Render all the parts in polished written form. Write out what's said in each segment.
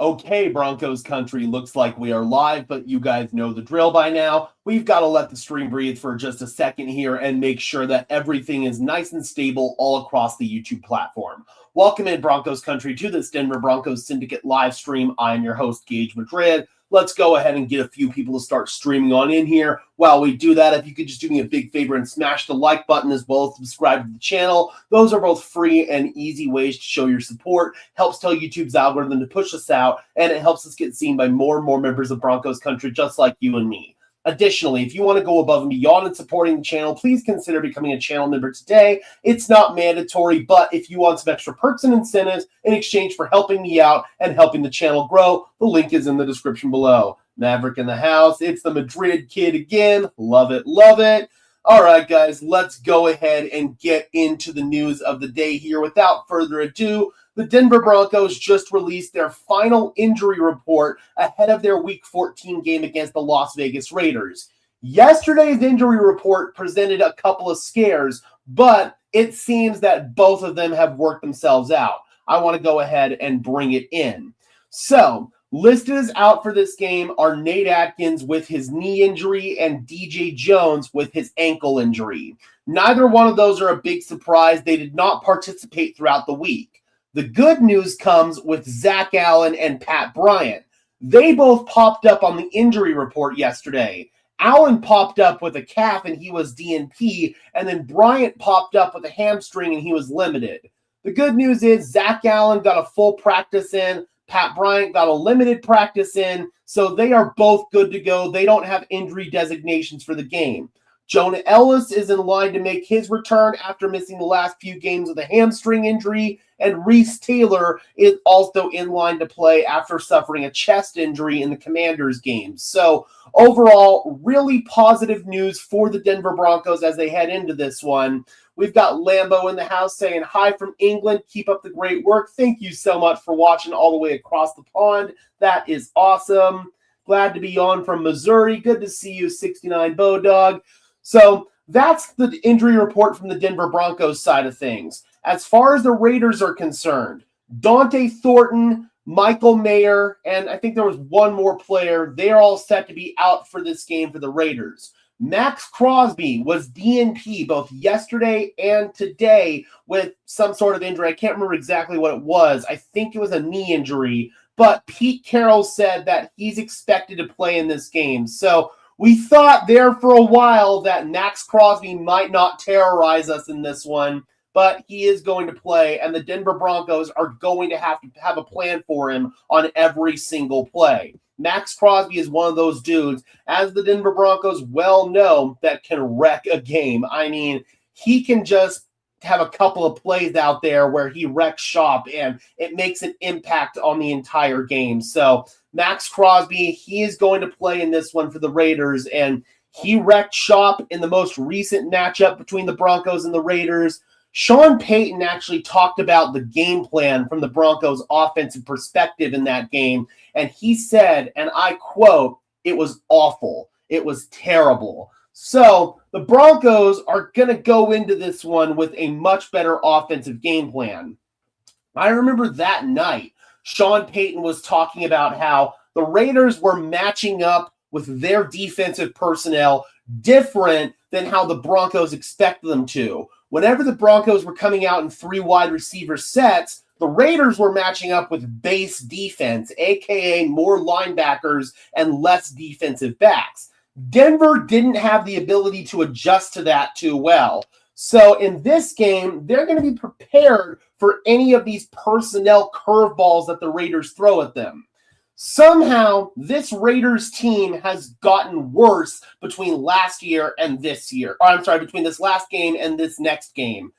Okay, Broncos country, looks like we are live, but you guys know the drill by now. We've got to let the stream breathe for just a second here and make sure that everything is nice and stable all across the YouTube platform. Welcome in, Broncos country, to this Denver Broncos Syndicate live stream. I am your host, Gage Madrid. Let's go ahead and get a few people to start streaming on in here. While we do that, if you could just do me a big favor and smash the like button as well as subscribe to the channel. Those are both free and easy ways to show your support. Helps tell YouTube's algorithm to push us out, and it helps us get seen by more and more members of Broncos country just like you and me. Additionally, if you want to go above and beyond in supporting the channel, please consider becoming a channel member today. It's not mandatory, but if you want some extra perks and incentives in exchange for helping me out and helping the channel grow, the link is in the description below. Maverick in the house. It's the Madrid kid again. Love it, love it. All right, guys, let's go ahead and get into the news of the day here. Without further ado, the Denver Broncos just released their final injury report ahead of their Week 14 game against the Las Vegas Raiders. Yesterday's injury report presented a couple of scares, but it seems that both of them have worked themselves out. I want to go ahead and bring it in. So, listed as out for this game are Nate Atkins with his knee injury and DJ Jones with his ankle injury. Neither one of those are a big surprise. They did not participate throughout the week. The good news comes with Zach Allen and Pat Bryant. They both popped up on the injury report yesterday. Allen popped up with a calf and he was DNP, and then Bryant popped up with a hamstring and he was limited. The good news is Zach Allen got a full practice in. Pat Bryant got a limited practice in, so they are both good to go. They don't have injury designations for the game. Jonah Ellis is in line to make his return after missing the last few games with a hamstring injury, and Reese Taylor is also in line to play after suffering a chest injury in the Commanders game. So overall, really positive news for the Denver Broncos as they head into this one. We've got Lambo in the house saying hi from England. Keep up the great work. Thank you so much for watching all the way across the pond. That is awesome. Glad to be on from Missouri. Good to see you, 69 Bodog. So that's the injury report from the Denver Broncos side of things. As far as the Raiders are concerned, Dante Thornton, Michael Mayer, and I think there was one more player. They are all set to be out for this game for the Raiders. Max Crosby was DNP both yesterday and today with some sort of injury. I can't remember exactly what it was. I think it was a knee injury, but Pete Carroll said that he's expected to play in this game. So we thought there for a while that Max Crosby might not terrorize us in this one, but he is going to play, and the Denver Broncos are going to have a plan for him on every single play. Max Crosby is one of those dudes, as the Denver Broncos well know, that can wreck a game. I mean, he can just have a couple of plays out there where he wrecks shop, and it makes an impact on the entire game. So Max Crosby, he is going to play in this one for the Raiders, and he wrecked shop in the most recent matchup between the Broncos and the Raiders. Sean Payton actually talked about the game plan from the Broncos' offensive perspective in that game, and he said, and I quote, "It was awful. It was terrible." So the Broncos are going to go into this one with a much better offensive game plan. I remember that night, Sean Payton was talking about how the Raiders were matching up with their defensive personnel different than how the Broncos expected them to. Whenever the Broncos were coming out in 3 wide receiver sets, the Raiders were matching up with base defense, aka more linebackers and less defensive backs. Denver didn't have the ability to adjust to that too well. So in this game, they're going to be prepared for any of these personnel curveballs that the Raiders throw at them. Somehow, this Raiders team has gotten worse between last year and this year. Or, I'm sorry, between this last game and this next game.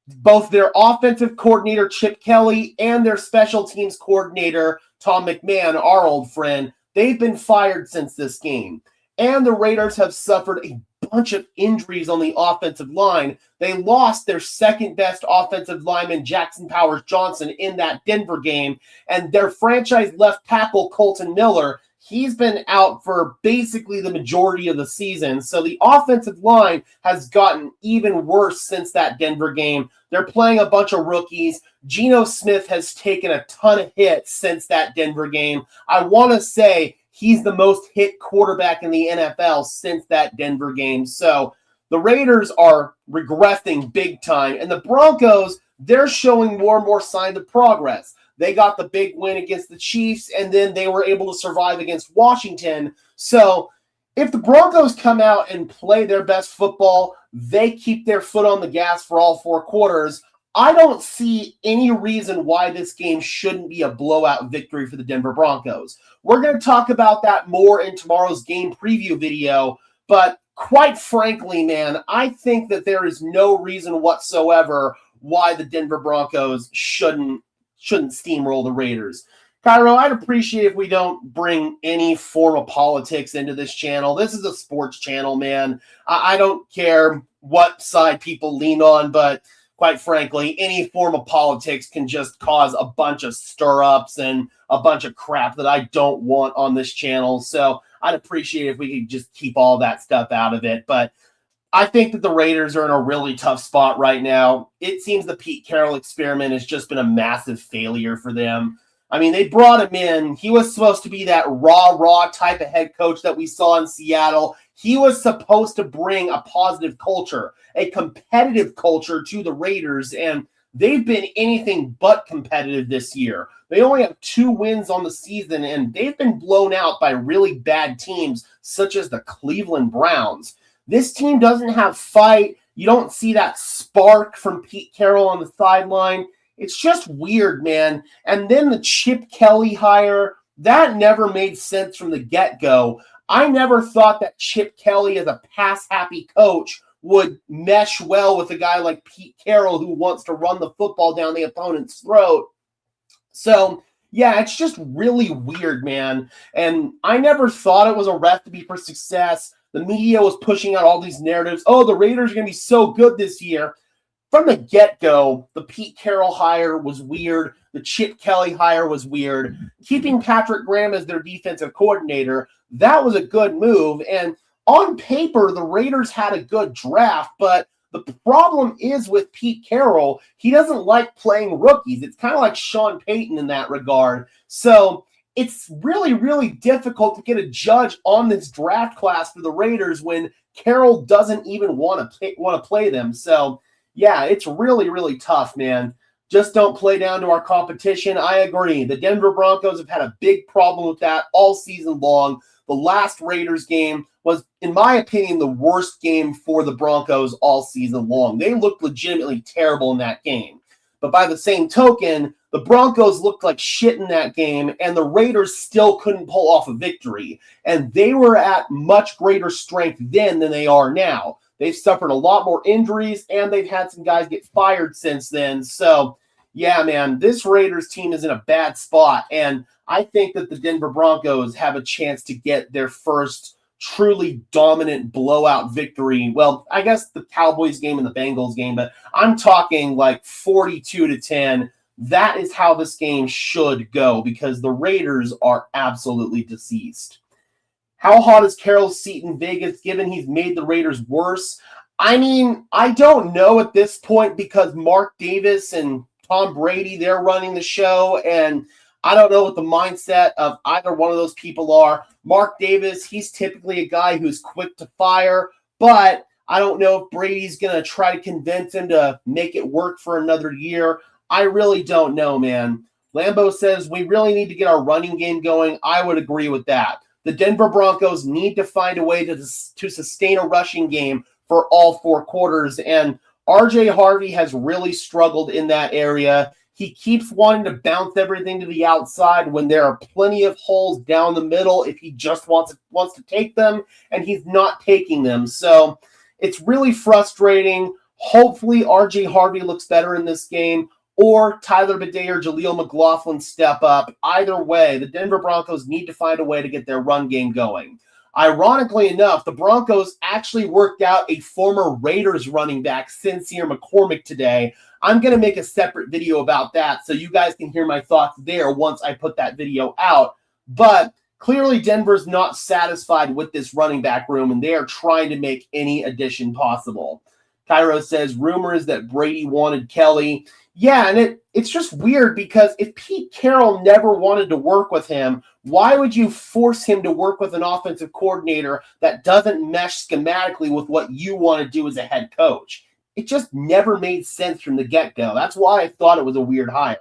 Both their offensive coordinator, Chip Kelly, and their special teams coordinator, Tom McMahon, our old friend, they've been fired since this game. And the Raiders have suffered a bunch of injuries on the offensive line. They lost their second best offensive lineman, Jackson Powers Johnson, in that Denver game. And their franchise left tackle, Colton Miller, he's been out for basically the majority of the season. So the offensive line has gotten even worse since that Denver game. They're playing a bunch of rookies. Geno Smith has taken a ton of hits since that Denver game. I want to say he's the most hit quarterback in the NFL since that Denver game. So the Raiders are regressing big time. And the Broncos, they're showing more and more signs of progress. They got the big win against the Chiefs, and then they were able to survive against Washington. So if the Broncos come out and play their best football, they keep their foot on the gas for all 4 quarters, I don't see any reason why this game shouldn't be a blowout victory for the Denver Broncos. We're going to talk about that more in tomorrow's game preview video, but quite frankly, man, I think that there is no reason whatsoever why the Denver Broncos shouldn't steamroll the Raiders. Cairo, I'd appreciate if we don't bring any form of politics into this channel. This is a sports channel, man. I don't care what side people lean on, but quite frankly, any form of politics can just cause a bunch of stir-ups and a bunch of crap that I don't want on this channel. So I'd appreciate if we could just keep all that stuff out of it. But I think that the Raiders are in a really tough spot right now. It seems the Pete Carroll experiment has just been a massive failure for them. I mean, they brought him in. He was supposed to be that raw type of head coach that we saw in Seattle. He was supposed to bring a positive culture, a competitive culture to the Raiders, and they've been anything but competitive this year. They only have 2 wins on the season, and they've been blown out by really bad teams, such as the Cleveland Browns. This team doesn't have fight. You don't see that spark from Pete Carroll on the sideline. It's just weird, man. And then the Chip Kelly hire, that never made sense from the get-go. I never thought that Chip Kelly, as a pass-happy coach, would mesh well with a guy like Pete Carroll who wants to run the football down the opponent's throat. So, yeah, it's just really weird, man. And I never thought it was a recipe for success. The media was pushing out all these narratives. Oh, the Raiders are going to be so good this year. From the get-go, the Pete Carroll hire was weird. The Chip Kelly hire was weird. Keeping Patrick Graham as their defensive coordinator, that was a good move. And on paper, the Raiders had a good draft, but the problem is with Pete Carroll, he doesn't like playing rookies. It's kind of like Sean Payton in that regard. So it's really, really difficult to get a judge on this draft class for the Raiders when Carroll doesn't even want to play them. So, yeah, it's really, really tough, man. Just don't play down to our competition. I agree. The Denver Broncos have had a big problem with that all season long. The last Raiders game was, in my opinion, the worst game for the Broncos all season long. They looked legitimately terrible in that game. But by the same token, the Broncos looked like shit in that game, and the Raiders still couldn't pull off a victory. And they were at much greater strength then than they are now. They've suffered a lot more injuries, and they've had some guys get fired since then. So, yeah, man, this Raiders team is in a bad spot, and I think that the Denver Broncos have a chance to get their first truly dominant blowout victory. Well, I guess the Cowboys game and the Bengals game, but I'm talking like 42-10. That is how this game should go because the Raiders are absolutely deceased. How hot is Carroll's seat in Vegas given he's made the Raiders worse? I mean, I don't know at this point because Mark Davis and Tom Brady, they're running the show, and I don't know what the mindset of either one of those people are. Mark Davis, he's typically a guy who's quick to fire, but I don't know if Brady's going to try to convince him to make it work for another year. I really don't know, man. Lambeau says we really need to get our running game going. I would agree with that. The Denver Broncos need to find a way to sustain a rushing game for all 4 quarters, and RJ Harvey has really struggled in that area. He keeps wanting to bounce everything to the outside when there are plenty of holes down the middle if he just wants to take them, and he's not taking them. So it's really frustrating. Hopefully RJ Harvey looks better in this game, or Tyler Bidet or Jaleel McLaughlin step up. Either way, the Denver Broncos need to find a way to get their run game going. Ironically enough, the Broncos actually worked out a former Raiders running back, Sincere McCormick, today. I'm going to make a separate video about that so you guys can hear my thoughts there once I put that video out. But Clearly, Denver's not satisfied with this running back room, and they are trying to make any addition possible. Cairo says, rumors that Brady wanted Kelly. Yeah, and it's just weird because if Pete Carroll never wanted to work with him, why would you force him to work with an offensive coordinator that doesn't mesh schematically with what you want to do as a head coach? It just never made sense from the get-go. That's why I thought it was a weird hire.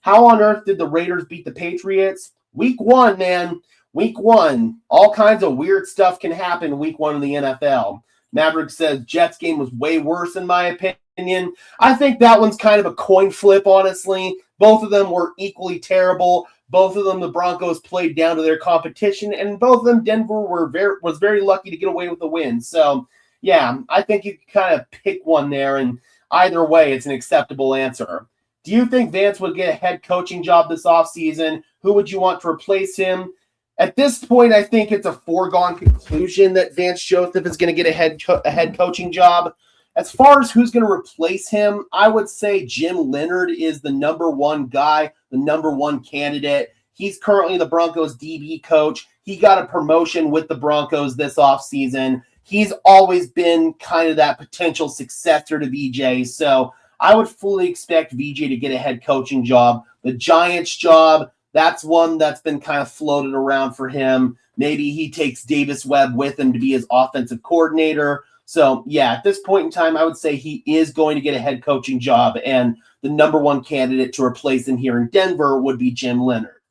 How on earth did the Raiders beat the Patriots? Week 1, man. Week 1. All kinds of weird stuff can happen week 1 in the NFL. Maverick says Jets game was way worse in my opinion. I think that one's kind of a coin flip, honestly. Both of them were equally terrible. Both of them, the Broncos played down to their competition, and both of them, Denver was very lucky to get away with the win. So, yeah, I think you can kind of pick one there, and either way, it's an acceptable answer. Do you think Vance would get a head coaching job this offseason? Who would you want to replace him? At this point, I think it's a foregone conclusion that Vance Joseph is going to get a head coaching job. As far as who's going to replace him, I would say Jim Leonhard is the number one guy, the number one candidate. He's currently the Broncos DB coach. He got a promotion with the Broncos this offseason. He's always been kind of that potential successor to VJ. So I would fully expect VJ to get a head coaching job. The Giants job, that's one that's been kind of floated around for him. Maybe he takes Davis Webb with him to be his offensive coordinator. So, yeah, at this point in time, I would say he is going to get a head coaching job, and the number one candidate to replace him here in Denver would be Jim Leonhard.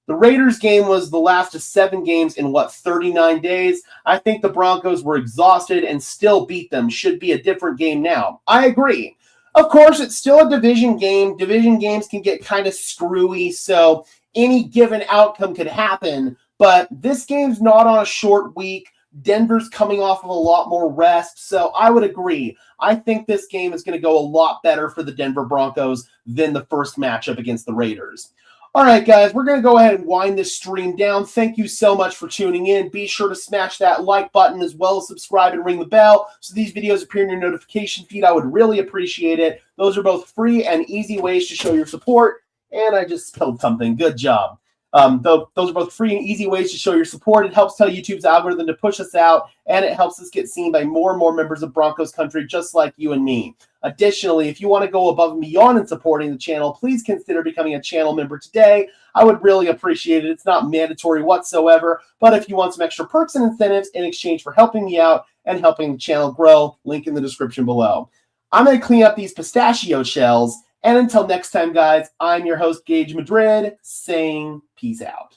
The Raiders game was the last of 7 games in, 39 days? I think the Broncos were exhausted and still beat them. Should be a different game now. I agree. Of course, it's still a division game. Division games can get kind of screwy, so any given outcome could happen, but this game's not on a short week. Denver's coming off of a lot more rest, so I would agree. I think this game is going to go a lot better for the Denver Broncos than the first matchup against the Raiders. All right, guys, we're going to go ahead and wind this stream down. Thank you so much for tuning in. Be sure to smash that like button as well as subscribe and ring the bell so these videos appear in your notification feed. I would really appreciate it. Those are both free and easy ways to show your support. And I just spelled something. Good job. Those are both free and easy ways to show your support. It helps tell YouTube's algorithm to push us out, and it helps us get seen by more and more members of Broncos country just like you and me. Additionally, if you want to go above and beyond in supporting the channel, please consider becoming a channel member today. I would really appreciate it. It's not mandatory whatsoever, but if you want some extra perks and incentives in exchange for helping me out and helping the channel grow, link in the description below. I'm going to clean up these pistachio shells. And until next time, guys, I'm your host, Gage Madrid, saying peace out.